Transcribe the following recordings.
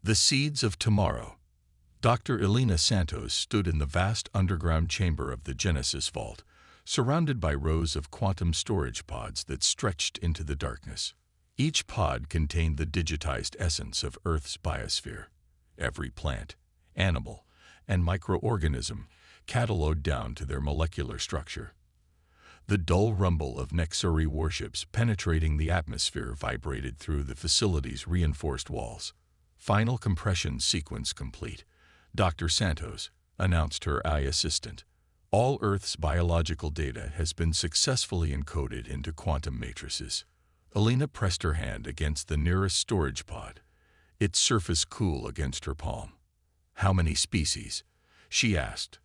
The Seeds of Tomorrow. Dr. Elena Santos stood in the vast underground chamber of the Genesis Vault, surrounded by rows of quantum storage pods that stretched into the darkness. Each pod contained the digitized essence of Earth's biosphere. Every plant, animal, and microorganism catalogued down to their molecular structure. The dull rumble of Nexuri warships penetrating the atmosphere vibrated through the facility's reinforced walls. Final compression sequence complete, Dr. Santos announced her AI assistant. All Earth's biological data has been successfully encoded into quantum matrices. Elena pressed her hand against the nearest storage pod, its surface cool against her palm. "How many species?" she asked,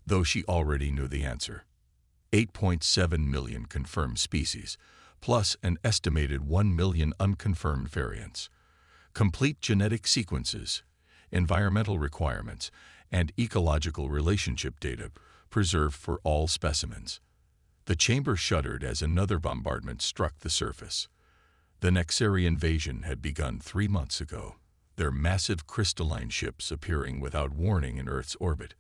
though she already knew the answer. 8.7 million confirmed species, plus an estimated 1 million unconfirmed variants. Complete genetic sequences, environmental requirements, and ecological relationship data preserved for all specimens. The chamber shuddered as another bombardment struck the surface. The Nexuri invasion had begun 3 months ago, their massive crystalline ships appearing without warning in Earth's orbit.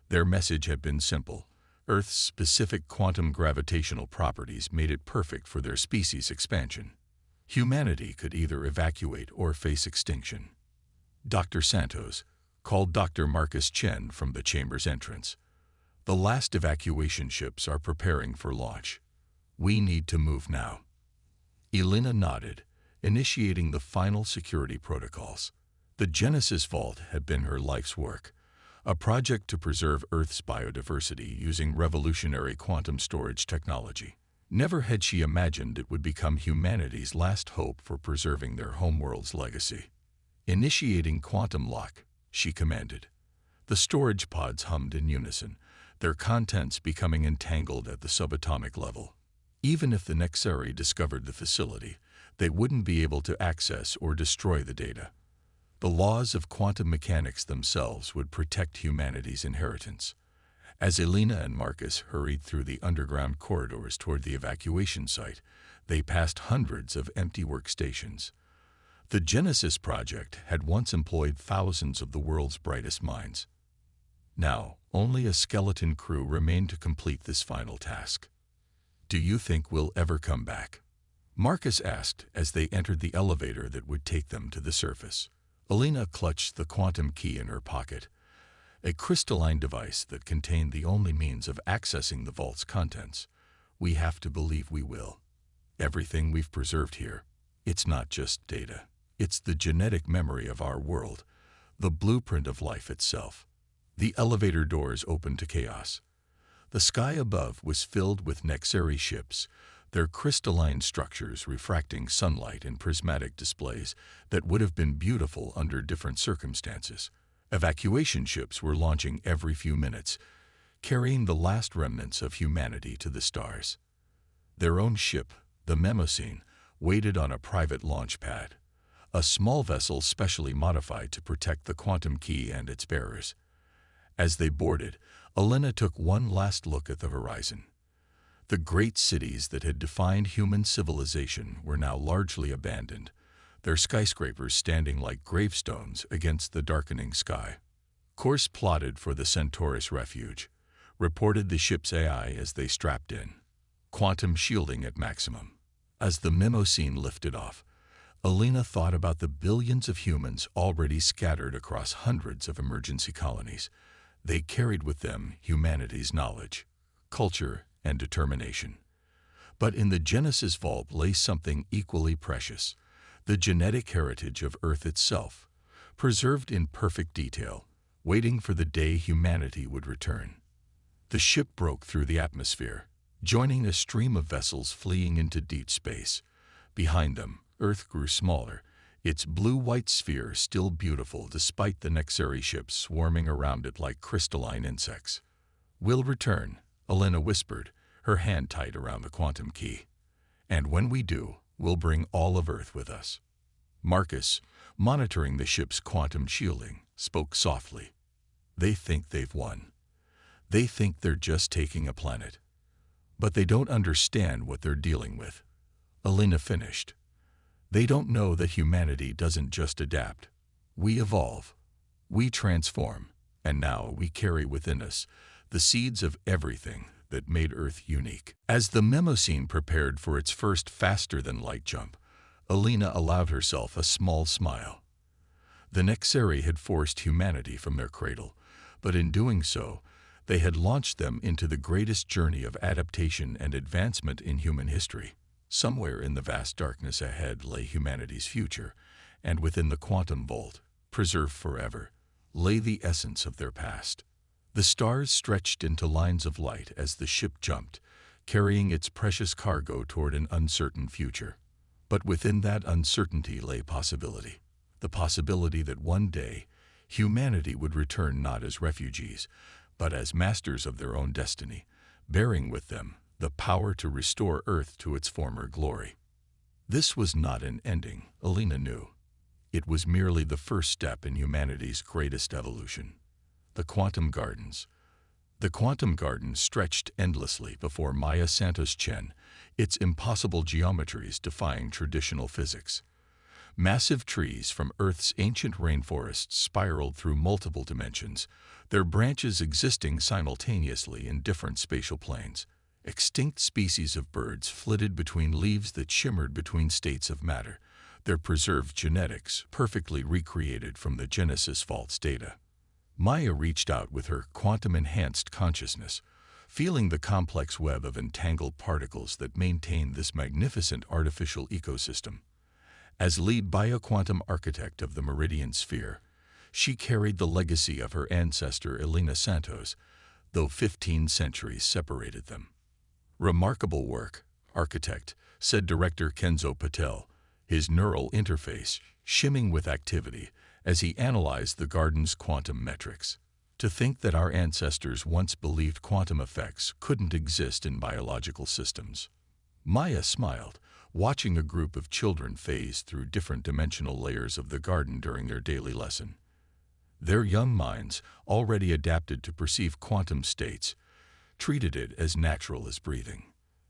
Their message had been simple. Earth's specific quantum gravitational properties made it perfect for their species expansion. Humanity could either evacuate or face extinction. Dr. Santos called Dr. Marcus Chen from the chamber's entrance. "The last evacuation ships are preparing for launch. We need to move now." Elena nodded, initiating the final security protocols. The Genesis Vault had been her life's work, a project to preserve Earth's biodiversity using revolutionary quantum storage technology. Never had she imagined it would become humanity's last hope for preserving their homeworld's legacy. "Initiating quantum lock," she commanded. The storage pods hummed in unison, their contents becoming entangled at the subatomic level. Even if the Nexuri discovered the facility, they wouldn't be able to access or destroy the data. The laws of quantum mechanics themselves would protect humanity's inheritance. As Elena and Marcus hurried through the underground corridors toward the evacuation site, they passed hundreds of empty workstations. The Genesis project had once employed thousands of the world's brightest minds. Now, only a skeleton crew remained to complete this final task. "Do you think we'll ever come back?" Marcus asked as they entered the elevator that would take them to the surface. Elena clutched the quantum key in her pocket, a crystalline device that contained the only means of accessing the vault's contents. "We have to believe we will. Everything we've preserved here, it's not just data. It's the genetic memory of our world, the blueprint of life itself." The elevator doors opened to chaos. The sky above was filled with Nexuri ships, their crystalline structures refracting sunlight in prismatic displays that would have been beautiful under different circumstances. Evacuation ships were launching every few minutes, carrying the last remnants of humanity to the stars. Their own ship, the Mnemosine, waited on a private launch pad, a small vessel specially modified to protect the quantum key and its bearers. As they boarded, Elena took one last look at the horizon. The great cities that had defined human civilization were now largely abandoned, their skyscrapers standing like gravestones against the darkening sky. "Course plotted for the Centaurus refuge," reported the ship's AI as they strapped in. "Quantum shielding at maximum." As the Mnemosine lifted off, Elena thought about the billions of humans already scattered across hundreds of emergency colonies. They carried with them humanity's knowledge, culture, and determination. But in the Genesis Vault lay something equally precious, the genetic heritage of Earth itself, preserved in perfect detail, waiting for the day humanity would return. The ship broke through the atmosphere, joining a stream of vessels fleeing into deep space. Behind them, Earth grew smaller, its blue-white sphere still beautiful despite the Nexuri ships swarming around it like crystalline insects. "We'll return," Elena whispered, her hand tight around the quantum key. "And when we do, we'll bring all of Earth with us." Marcus, monitoring the ship's quantum shielding, spoke softly. "They think they've won. They think they're just taking a planet. But they don't understand what they're dealing with." Elena finished. "They don't know that humanity doesn't just adapt. We evolve, we transform, and now we carry within us the seeds of everything that made Earth unique. As the Mnemoscene prepared for its first faster-than-light jump, Alina allowed herself a small smile. The Nexeri had forced humanity from their cradle, but in doing so, they had launched them into the greatest journey of adaptation and advancement in human history. Somewhere in the vast darkness ahead lay humanity's future, and within the quantum vault, preserved forever, lay the essence of their past. The stars stretched into lines of light as the ship jumped, carrying its precious cargo toward an uncertain future. But within that uncertainty lay possibility. The possibility that one day, humanity would return not as refugees, but as masters of their own destiny, bearing with them the power to restore Earth to its former glory. This was not an ending, Alina knew. It was merely the first step in humanity's greatest evolution. The Quantum Gardens. The Quantum Garden stretched endlessly before Maya Santos Chen, its impossible geometries defying traditional physics. Massive trees from Earth's ancient rainforests spiraled through multiple dimensions, their branches existing simultaneously in different spatial planes. Extinct species of birds flitted between leaves that shimmered between states of matter, their preserved genetics perfectly recreated from the Genesis Vault's data. Maya reached out with her quantum-enhanced consciousness, feeling the complex web of entangled particles that maintained this magnificent artificial ecosystem. As lead bioquantum architect of the Meridian Sphere, she carried the legacy of her ancestor Elena Santos, though 15 centuries separated them. Remarkable work, architect, said director Kenzo Patel, his neural interface shimming with activity as he analyzed the garden's quantum metrics. To think that our ancestors once believed quantum effects couldn't exist in biological systems. Maya smiled, watching a group of children phase through different dimensional layers of the garden during their daily lesson. Their young minds, already adapted to perceive quantum states, treated it as natural as breathing.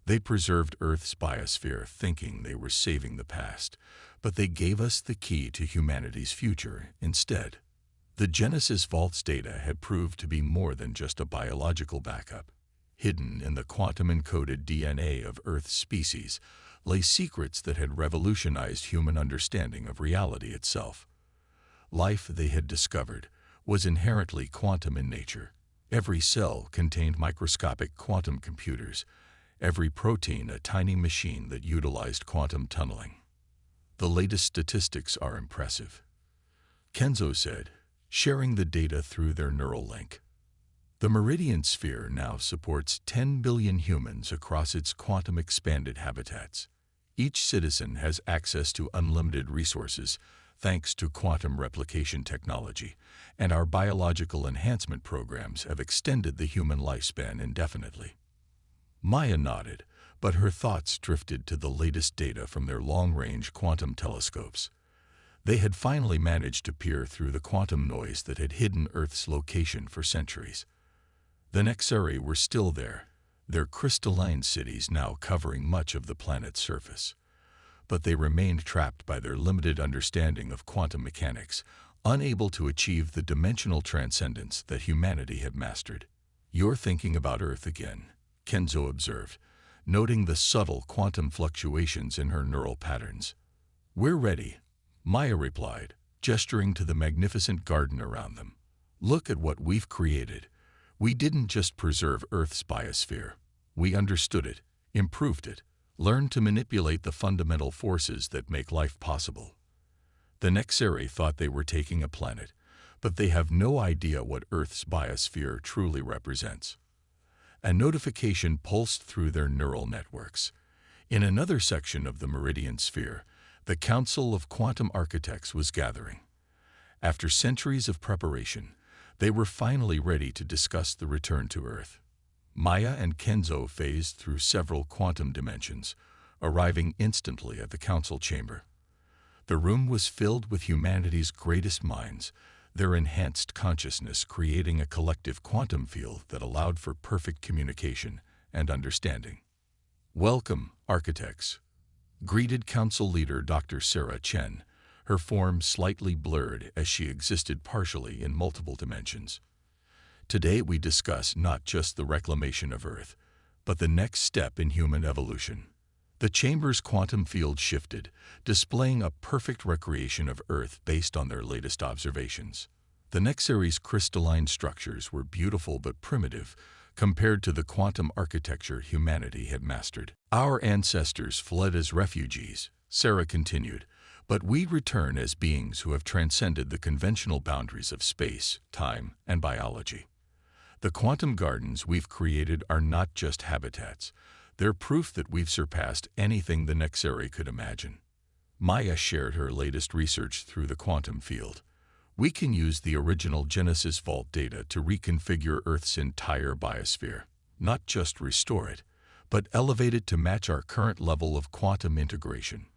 They preserved Earth's biosphere thinking they were saving the past, but they gave us the key to humanity's future instead. The Genesis Vault's data had proved to be more than just a biological backup. Hidden in the quantum-encoded DNA of Earth's species lay secrets that had revolutionized human understanding of reality itself. Life, they had discovered, was inherently quantum in nature. Every cell contained microscopic quantum computers, every protein a tiny machine that utilized quantum tunneling. The latest statistics are impressive, Kenzo said, sharing the data through their neural link. The Meridian Sphere now supports 10 billion humans across its quantum-expanded habitats. Each citizen has access to unlimited resources thanks to quantum replication technology, and our biological enhancement programs have extended the human lifespan indefinitely. Maya nodded, but her thoughts drifted to the latest data from their long-range quantum telescopes. They had finally managed to peer through the quantum noise that had hidden Earth's location for centuries. The Nexeri were still there, their crystalline cities now covering much of the planet's surface. But they remained trapped by their limited understanding of quantum mechanics, unable to achieve the dimensional transcendence that humanity had mastered. "You're thinking about Earth again," Kenzo observed, noting the subtle quantum fluctuations in her neural patterns. "We're ready," Maya replied, gesturing to the magnificent garden around them. "Look at what we've created. We didn't just preserve Earth's biosphere. We understood it, improved it, learned to manipulate the fundamental forces that make life possible." The Nexeri thought they were taking a planet, but they have no idea what Earth's biosphere truly represents. A notification pulsed through their neural networks. In another section of the Meridian Sphere, the Council of Quantum Architects was gathering. After centuries of preparation, they were finally ready to discuss the return to Earth. Maya and Kenzo phased through several quantum dimensions, arriving instantly at the council chamber. The room was filled with humanity's greatest minds, their enhanced consciousness creating a collective quantum field that allowed for perfect communication and understanding. "Welcome, architects," greeted council leader Dr. Sarah Chen, her form slightly blurred as she existed partially in multiple dimensions. Today we discuss not just the reclamation of Earth, but the next step in human evolution. The chamber's quantum field shifted, displaying a perfect recreation of Earth based on their latest observations. The Nexary's crystalline structures were beautiful but primitive compared to the quantum architecture humanity had mastered. Our ancestors fled as refugees, Sarah continued, but we return as beings who have transcended the conventional boundaries of space, time, and biology. The quantum gardens we've created are not just habitats. They're proof that we've surpassed anything the Nexary could imagine. Maya shared her latest research through the quantum field. We can use the original Genesis Vault data to reconfigure Earth's entire biosphere, not just restore it, but elevate it to match our current level of quantum integration.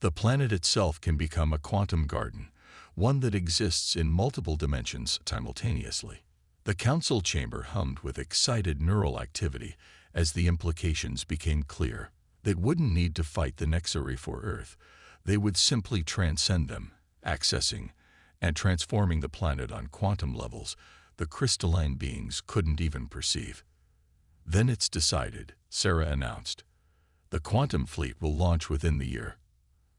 The planet itself can become a quantum garden, one that exists in multiple dimensions simultaneously. The council chamber hummed with excited neural activity as the implications became clear. They wouldn't need to fight the Nexary for Earth. They would simply transcend them, accessing and transforming the planet on quantum levels the crystalline beings couldn't even perceive. Then it's decided, Sarah announced. The quantum fleet will launch within the year.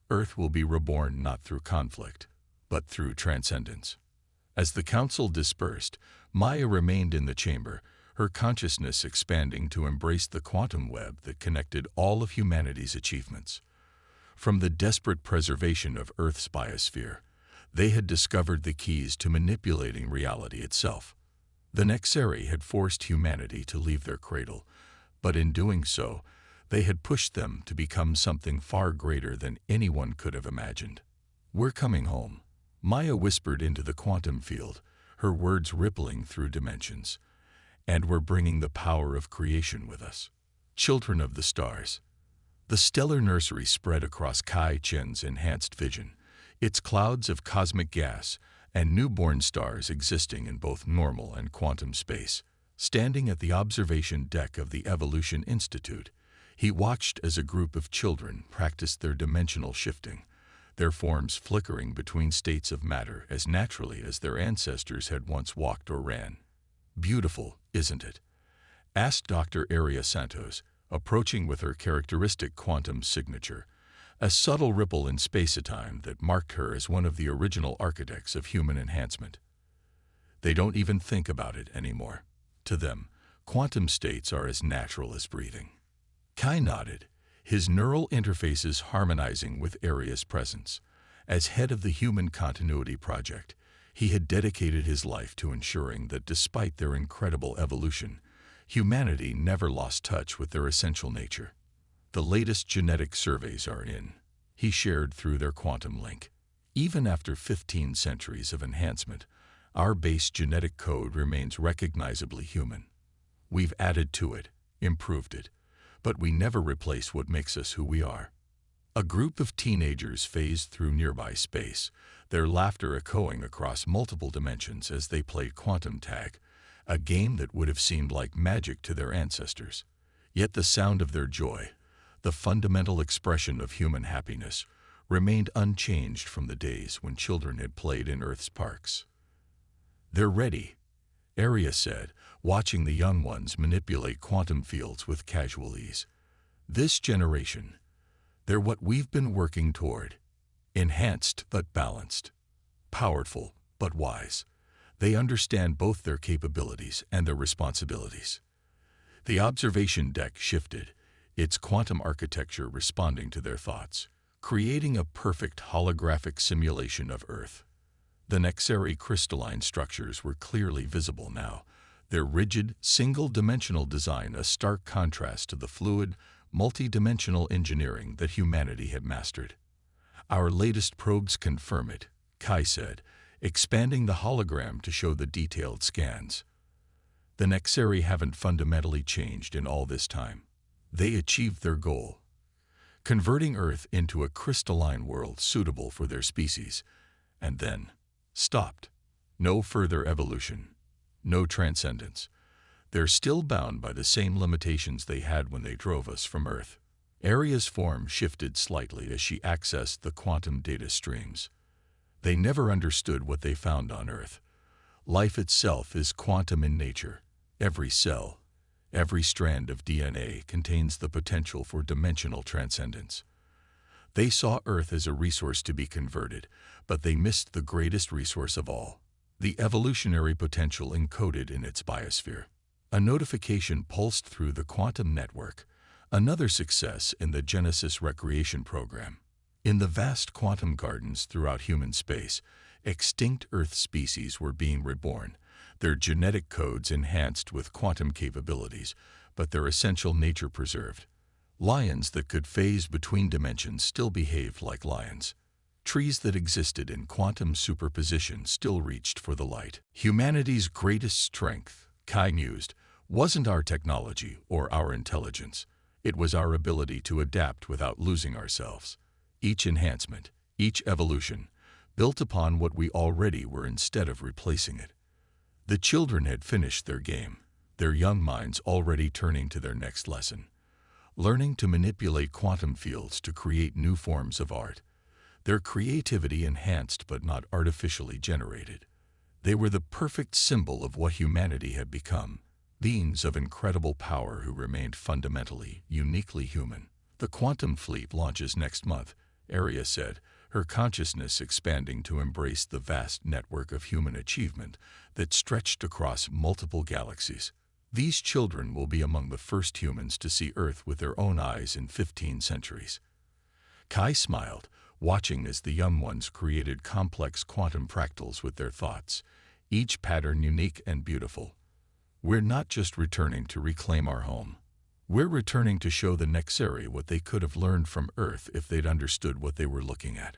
Earth will be reborn not through conflict, but through transcendence. As the council dispersed, Maya remained in the chamber, her consciousness expanding to embrace the quantum web that connected all of humanity's achievements. From the desperate preservation of Earth's biosphere, they had discovered the keys to manipulating reality itself. The Nexary had forced humanity to leave their cradle, but in doing so, they had pushed them to become something far greater than anyone could have imagined. "We're coming home," Maya whispered into the quantum field, her words rippling through dimensions. "And we're bringing the power of creation with us. Children of the stars." The stellar nursery spread across Kai Chen's enhanced vision, its clouds of cosmic gas and newborn stars existing in both normal and quantum space. Standing at the observation deck of the Evolution Institute, he watched as a group of children practiced their dimensional shifting, their forms flickering between states of matter as naturally as their ancestors had once walked or ran. "Beautiful, isn't it?" asked Dr. Aria Santos, approaching with her characteristic quantum signature, a subtle ripple in space-time that marked her as one of the original architects of human enhancement. They don't even think about it anymore. To them, quantum states are as natural as breathing. Kai nodded, his neural interfaces harmonizing with Aria's presence. As head of the Human Continuity Project, he had dedicated his life to ensuring that despite their incredible evolution, humanity never lost touch with their essential nature. "The latest genetic surveys are in," he shared through their quantum link. "Even after 15 centuries of enhancement, our base genetic code remains recognizably human. We've added to it, improved it, but we never replace what makes us who we are." A group of teenagers phased through nearby space, their laughter echoing across multiple dimensions as they played quantum tag, a game that would have seemed like magic to their ancestors. Yet the sound of their joy, the fundamental expression of human happiness, remained unchanged from the days when children had played in Earth's parks. "They're ready," Aria said, watching the young ones manipulate quantum fields with casual ease. "This generation, they're what we've been working toward. Enhanced but balanced. Powerful but wise. They understand both their capabilities and their responsibilities." The observation deck shifted, its quantum architecture responding to their thoughts, creating a perfect holographic simulation of Earth. The Nexary crystalline structures were clearly visible now, their rigid, single-dimensional design a stark contrast to the fluid, multi-dimensional engineering that humanity had mastered. "Our latest probes confirm it," Kai said, expanding the hologram to show the detailed scans. "The Nexary haven't fundamentally changed in all this time. They achieved their goal, converting Earth into a crystalline world suitable for their species, and then stopped. No further evolution, no transcendence. They're still bound by the same limitations they had when they drove us from Earth." Aria's form shifted slightly as she accessed the quantum data streams. They never understood what they found on Earth. Life itself is quantum in nature. Every cell, every strand of DNA contains the potential for dimensional transcendence. They saw Earth as a resource to be converted, but they missed the greatest resource of all, the evolutionary potential encoded in its biosphere. A notification pulsed through the quantum network, another success in the Genesis recreation program. In the vast quantum gardens throughout human space, extinct Earth species were being reborn, their genetic codes enhanced with quantum capabilities, but their essential nature preserved. Lions that could phase between dimensions still behaved like lions. Trees that existed in quantum superposition still reached for the light. Humanity's greatest strength, Kai mused, wasn't our technology or our intelligence. It was our ability to adapt without losing ourselves. Each enhancement, each evolution, built upon what we already were instead of replacing it. The children had finished their game, their young minds already turning to their next lesson. Learning to manipulate quantum fields to create new forms of art. Their creativity enhanced but not artificially generated. They were the perfect symbol of what humanity had become, beings of incredible power who remained fundamentally, uniquely human. The quantum fleet launches next month, Aria said, her consciousness expanding to embrace the vast network of human achievement that stretched across multiple galaxies. These children will be among the first humans to see Earth with their own eyes in 15 centuries. Kai smiled, watching as the young ones created complex quantum fractals with their thoughts, each pattern unique and beautiful. We're not just returning to reclaim our home. We're returning to show the Nexari what they could have learned from Earth if they'd understood what they were looking at.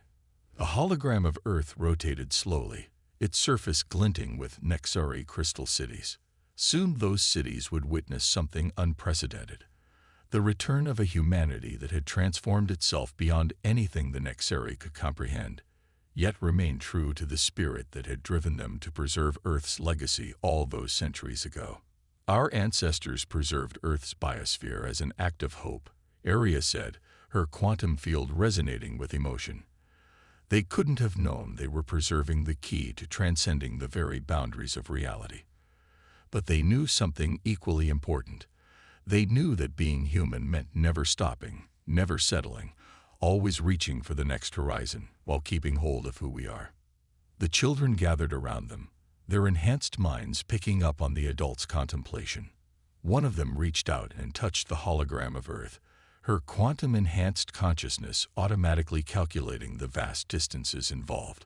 A hologram of Earth rotated slowly, its surface glinting with Nexari crystal cities. Soon those cities would witness something unprecedented. The return of a humanity that had transformed itself beyond anything the Nexari could comprehend, yet remained true to the spirit that had driven them to preserve Earth's legacy all those centuries ago. Our ancestors preserved Earth's biosphere as an act of hope, Aria said, her quantum field resonating with emotion. They couldn't have known they were preserving the key to transcending the very boundaries of reality. But they knew something equally important. They knew that being human meant never stopping, never settling, always reaching for the next horizon while keeping hold of who we are. The children gathered around them, their enhanced minds picking up on the adults' contemplation. One of them reached out and touched the hologram of Earth, her quantum-enhanced consciousness automatically calculating the vast distances involved,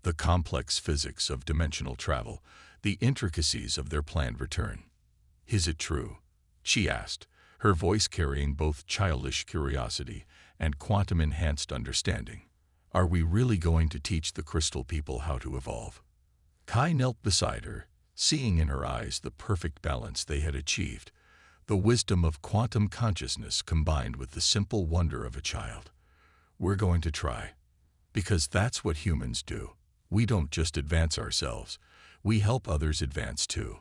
the complex physics of dimensional travel, the intricacies of their planned return. "Is it true?" she asked, her voice carrying both childish curiosity and quantum-enhanced understanding. "Are we really going to teach the crystal people how to evolve?" Kai knelt beside her, seeing in her eyes the perfect balance they had achieved, the wisdom of quantum consciousness combined with the simple wonder of a child. "We're going to try. Because that's what humans do. We don't just advance ourselves, we help others advance too,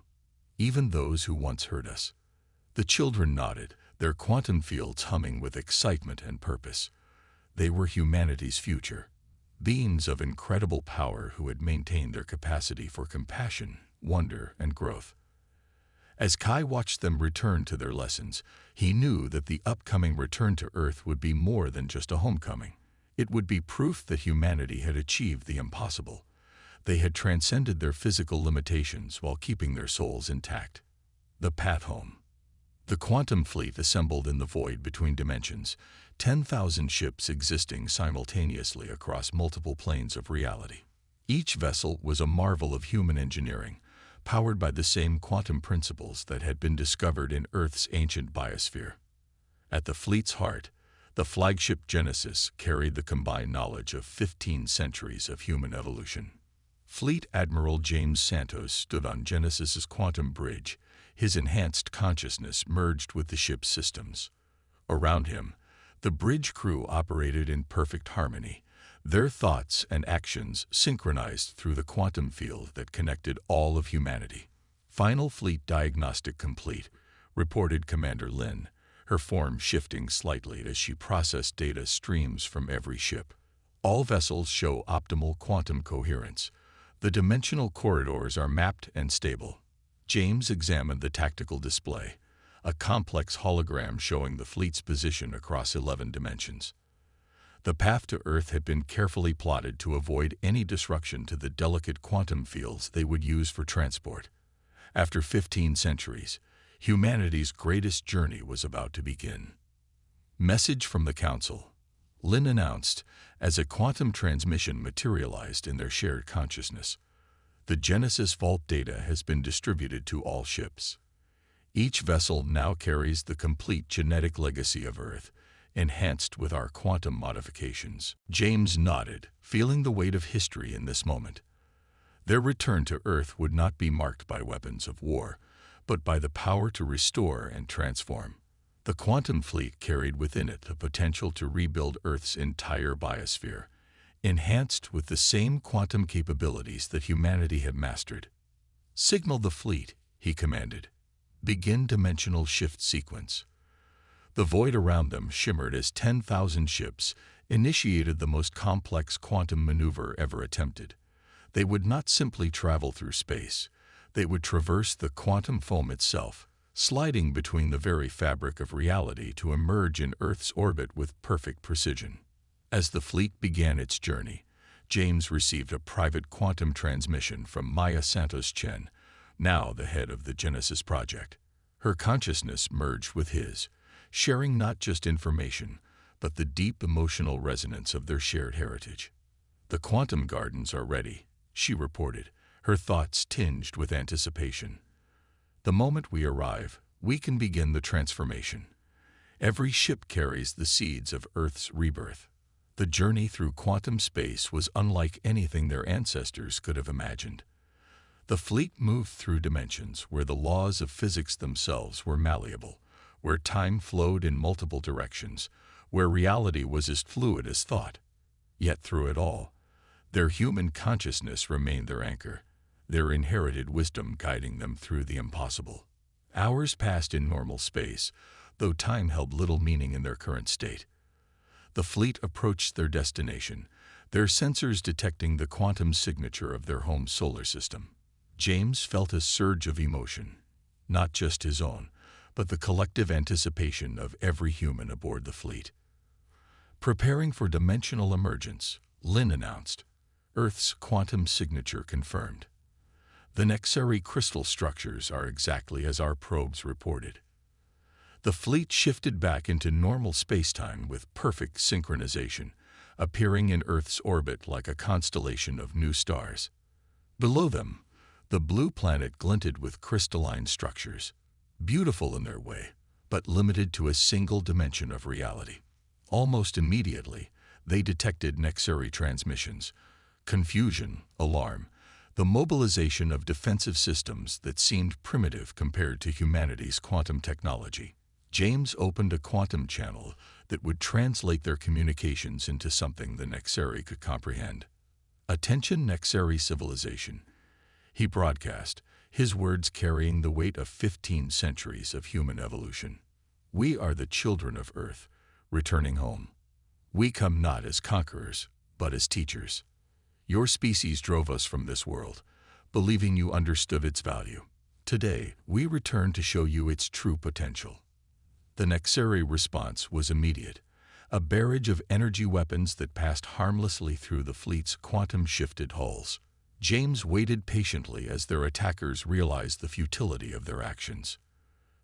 even those who once hurt us." The children nodded, their quantum fields humming with excitement and purpose. They were humanity's future, beings of incredible power who had maintained their capacity for compassion, wonder, and growth. As Kai watched them return to their lessons, he knew that the upcoming return to Earth would be more than just a homecoming. It would be proof that humanity had achieved the impossible. They had transcended their physical limitations while keeping their souls intact. The path home. The quantum fleet assembled in the void between dimensions, 10,000 ships existing simultaneously across multiple planes of reality. Each vessel was a marvel of human engineering, powered by the same quantum principles that had been discovered in Earth's ancient biosphere. At the fleet's heart, the flagship Genesis carried the combined knowledge of 15 centuries of human evolution. Fleet Admiral James Santos stood on Genesis's quantum bridge, his enhanced consciousness merged with the ship's systems. Around him, the bridge crew operated in perfect harmony, their thoughts and actions synchronized through the quantum field that connected all of humanity. "Final fleet diagnostic complete," reported Commander Lin, her form shifting slightly as she processed data streams from every ship. All vessels show optimal quantum coherence. The dimensional corridors are mapped and stable. James examined the tactical display, a complex hologram showing the fleet's position across 11 dimensions. The path to Earth had been carefully plotted to avoid any disruption to the delicate quantum fields they would use for transport. After 15 centuries, humanity's greatest journey was about to begin. Message from the Council. Lynn announced as a quantum transmission materialized in their shared consciousness. The Genesis Vault data has been distributed to all ships. Each vessel now carries the complete genetic legacy of Earth, enhanced with our quantum modifications. James nodded, feeling the weight of history in this moment. Their return to Earth would not be marked by weapons of war, but by the power to restore and transform. The quantum fleet carried within it the potential to rebuild Earth's entire biosphere, enhanced with the same quantum capabilities that humanity had mastered. "Signal the fleet," he commanded. "Begin dimensional shift sequence." The void around them shimmered as 10,000 ships initiated the most complex quantum maneuver ever attempted. They would not simply travel through space. They would traverse the quantum foam itself, sliding between the very fabric of reality to emerge in Earth's orbit with perfect precision. As the fleet began its journey, James received a private quantum transmission from Maya Santos Chen, now the head of the Genesis Project. Her consciousness merged with his, sharing not just information, but the deep emotional resonance of their shared heritage. "The quantum gardens are ready," she reported, her thoughts tinged with anticipation. "The moment we arrive, we can begin the transformation. Every ship carries the seeds of Earth's rebirth." The journey through quantum space was unlike anything their ancestors could have imagined. The fleet moved through dimensions where the laws of physics themselves were malleable, where time flowed in multiple directions, where reality was as fluid as thought. Yet through it all, their human consciousness remained their anchor, their inherited wisdom guiding them through the impossible. Hours passed in normal space, though time held little meaning in their current state. The fleet approached their destination, their sensors detecting the quantum signature of their home solar system. James felt a surge of emotion, not just his own, but the collective anticipation of every human aboard the fleet. "Preparing for dimensional emergence," Lynn announced. "Earth's quantum signature confirmed. The Nexari crystal structures are exactly as our probes reported." The fleet shifted back into normal spacetime with perfect synchronization, appearing in Earth's orbit like a constellation of new stars. Below them, the blue planet glinted with crystalline structures, beautiful in their way, but limited to a single dimension of reality. Almost immediately, they detected Nexari transmissions, confusion, alarm, the mobilization of defensive systems that seemed primitive compared to humanity's quantum technology. James opened a quantum channel that would translate their communications into something the Nexari could comprehend. "Attention Nexari civilization," he broadcast, his words carrying the weight of 15 centuries of human evolution. "We are the children of Earth, returning home. We come not as conquerors, but as teachers. Your species drove us from this world, believing you understood its value. Today, we return to show you its true potential." The Nexari response was immediate, a barrage of energy weapons that passed harmlessly through the fleet's quantum-shifted hulls. James waited patiently as their attackers realized the futility of their actions.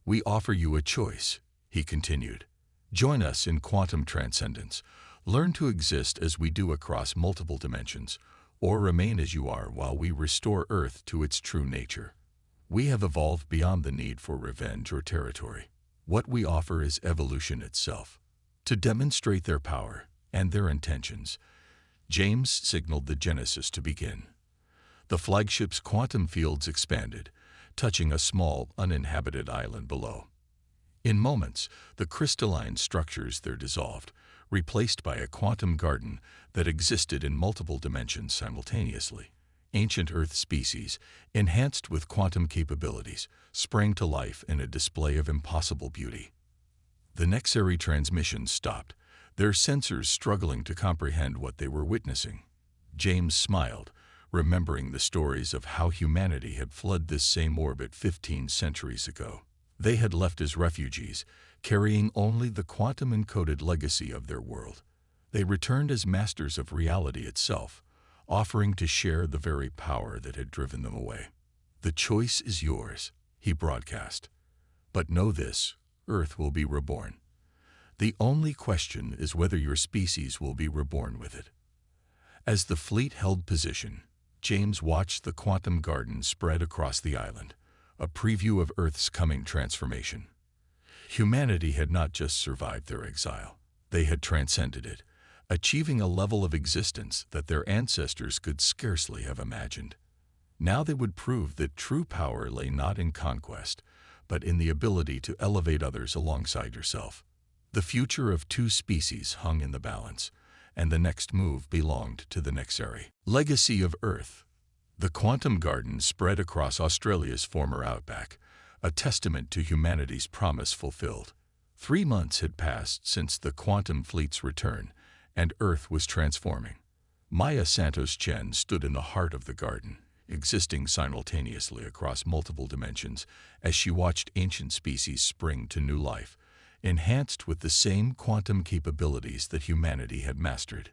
"We offer you a choice," he continued. "Join us in quantum transcendence. Learn to exist as we do across multiple dimensions, or remain as you are while we restore Earth to its true nature. We have evolved beyond the need for revenge or territory. What we offer is evolution itself." To demonstrate their power and their intentions, James signaled the Genesis to begin. The flagship's quantum fields expanded, touching a small, uninhabited island below. In moments, the crystalline structures there dissolved, replaced by a quantum garden that existed in multiple dimensions simultaneously. Ancient Earth species, enhanced with quantum capabilities, sprang to life in a display of impossible beauty. The Nexari transmission stopped, their sensors struggling to comprehend what they were witnessing. James smiled, remembering the stories of how humanity had fled this same orbit 15 centuries ago. They had left as refugees, carrying only the quantum-encoded legacy of their world. They returned as masters of reality itself, offering to share the very power that had driven them away. "The choice is yours," he broadcast. "But know this, Earth will be reborn. The only question is whether your species will be reborn with it." As the fleet held position, James watched the quantum garden spread across the island, a preview of Earth's coming transformation. Humanity had not just survived their exile, they had transcended it, achieving a level of existence that their ancestors could scarcely have imagined. Now they would prove that true power lay not in conquest, but in the ability to elevate others alongside yourself. The future of two species hung in the balance, and the next move belonged to the Nexeri. Legacy of Earth. The quantum garden spread across Australia's former outback, a testament to humanity's promise fulfilled. 3 months had passed since the quantum fleet's return, and Earth was transforming. Maya Santos Chen stood in the heart of the garden, existing simultaneously across multiple dimensions as she watched ancient species spring to new life, enhanced with the same quantum capabilities that humanity had mastered.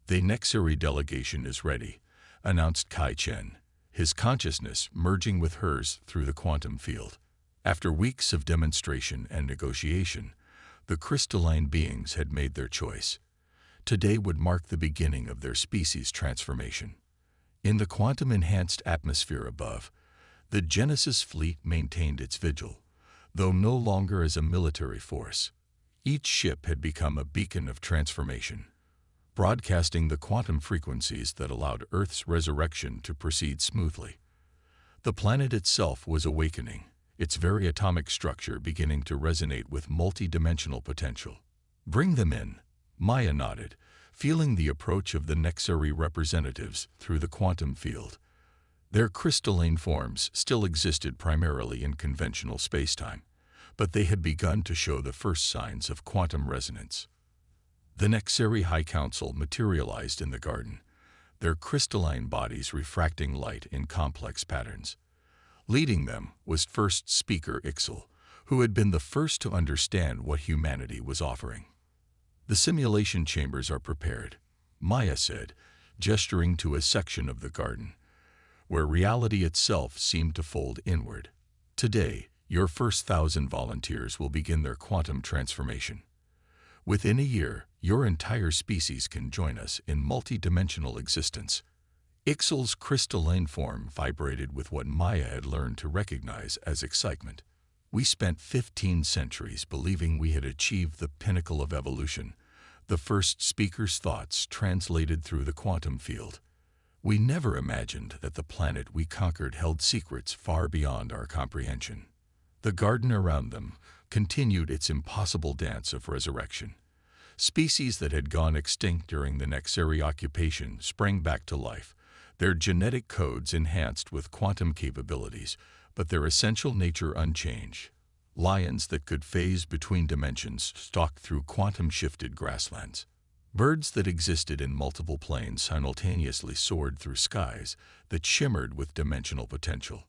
"The Nexeri delegation is ready," announced Kai Chen, his consciousness merging with hers through the quantum field. After weeks of demonstration and negotiation, the crystalline beings had made their choice. Today would mark the beginning of their species' transformation. In the quantum-enhanced atmosphere above, the Genesis fleet maintained its vigil, though no longer as a military force. Each ship had become a beacon of transformation, broadcasting the quantum frequencies that allowed Earth's resurrection to proceed smoothly. The planet itself was awakening, its very atomic structure beginning to resonate with multi-dimensional potential. "Bring them in," Maya nodded, feeling the approach of the Nexeri representatives through the quantum field. Their crystalline forms still existed primarily in conventional spacetime, but they had begun to show the first signs of quantum resonance. The Nexeri High Council materialized in the garden, their crystalline bodies refracting light in complex patterns. Leading them was First Speaker Ixel, who had been the first to understand what humanity was offering. "The simulation chambers are prepared," Maya said, gesturing to a section of the garden, where reality itself seemed to fold inward. "Today, your first 1,000 volunteers will begin their quantum transformation. Within a year, your entire species can join us in multi-dimensional existence." Ixel's crystalline form vibrated with what Maya had learned to recognize as excitement. "We spent 15 centuries believing we had achieved the pinnacle of evolution," the first speaker's thoughts translated through the quantum field. "We never imagined that the planet we conquered held secrets far beyond our comprehension." The garden around them continued its impossible dance of resurrection. Species that had gone extinct during the Nexeri occupation sprang back to life, their genetic codes enhanced with quantum capabilities, but their essential nature unchanged. Lions that could phase between dimensions stalked through quantum-shifted grasslands. Birds that existed in multiple planes simultaneously soared through skies that shimmered with dimensional potential.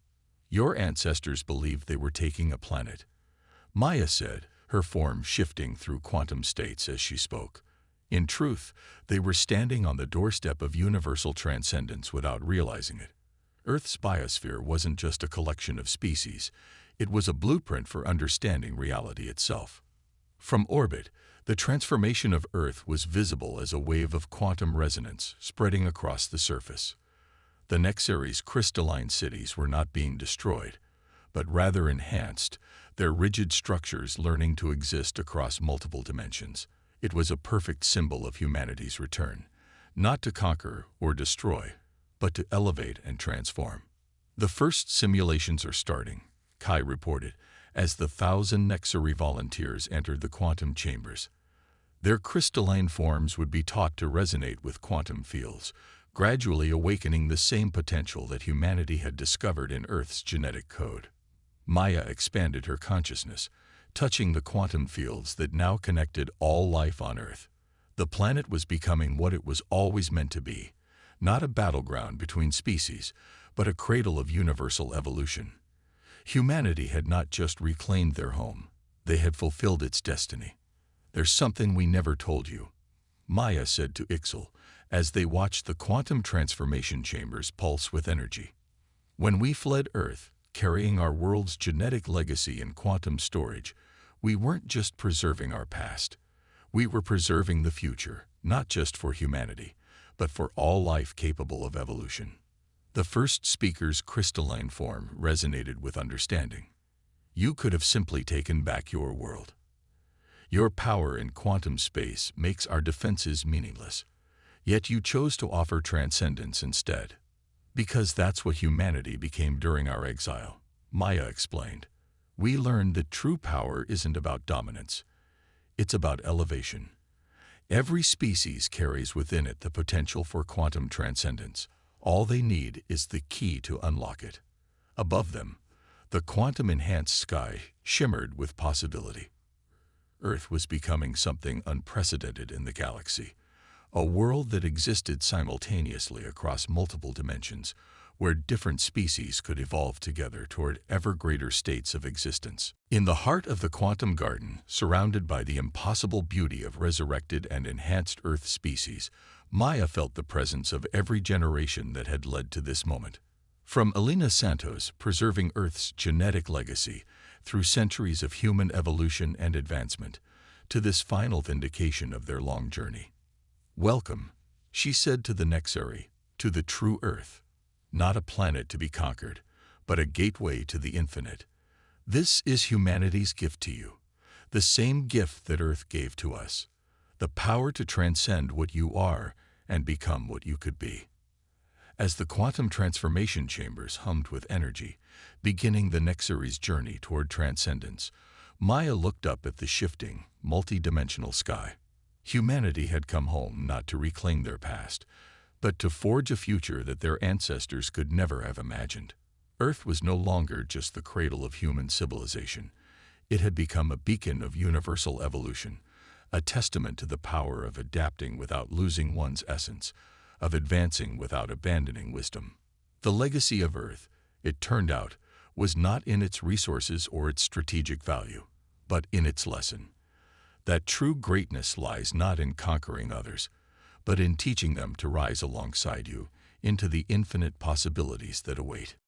"Your ancestors believed they were taking a planet," Maya said, her form shifting through quantum states as she spoke. In truth, they were standing on the doorstep of universal transcendence without realizing it. Earth's biosphere wasn't just a collection of species, it was a blueprint for understanding reality itself. From orbit, the transformation of Earth was visible as a wave of quantum resonance spreading across the surface. The Nexeri's crystalline cities were not being destroyed, but rather enhanced, their rigid structures learning to exist across multiple dimensions. It was a perfect symbol of humanity's return, not to conquer or destroy, but to elevate and transform. "The first simulations are starting," Kai reported, as the 1,000 Nexeri volunteers entered the quantum chambers. Their crystalline forms would be taught to resonate with quantum fields, gradually awakening the same potential that humanity had discovered in Earth's genetic code. Maya expanded her consciousness, touching the quantum fields that now connected all life on Earth. The planet was becoming what it was always meant to be, not a battleground between species, but a cradle of universal evolution. Humanity had not just reclaimed their home, they had fulfilled its destiny. "There's something we never told you," Maya said to Ixel, as they watched the quantum transformation chambers pulse with energy. "When we fled Earth, carrying our world's genetic legacy in quantum storage, we weren't just preserving our past. We were preserving the future, not just for humanity, but for all life capable of evolution." The first speaker's crystalline form resonated with understanding. "You could have simply taken back your world. Your power in quantum space makes our defenses meaningless. Yet you chose to offer transcendence instead. Because that's what humanity became during our exile," Maya explained. "We learned that true power isn't about dominance. It's about elevation. Every species carries within it the potential for quantum transcendence. All they need is the key to unlock it." Above them, the quantum-enhanced sky shimmered with possibility. Earth was becoming something unprecedented in the galaxy, a world that existed simultaneously across multiple dimensions, where different species could evolve together toward ever greater states of existence. In the heart of the quantum garden, surrounded by the impossible beauty of resurrected and enhanced Earth species, Maya felt the presence of every generation that had led to this moment. From Elena Santos preserving Earth's genetic legacy through centuries of human evolution and advancement, to this final vindication of their long journey. "Welcome," she said to the Nexari, "to the true Earth. Not a planet to be conquered, but a gateway to the infinite. This is humanity's gift to you, the same gift that Earth gave to us, the power to transcend what you are and become what you could be." As the quantum transformation chambers hummed with energy, beginning the Nexari's journey toward transcendence, Maya looked up at the shifting, multi-dimensional sky. Humanity had come home not to reclaim their past, but to forge a future that their ancestors could never have imagined. Earth was no longer just the cradle of human civilization. It had become a beacon of universal evolution, a testament to the power of adapting without losing one's essence, of advancing without abandoning wisdom. The legacy of Earth, it turned out, was not in its resources or its strategic value, but in its lesson. That true greatness lies not in conquering others, but in teaching them to rise alongside you into the infinite possibilities that await.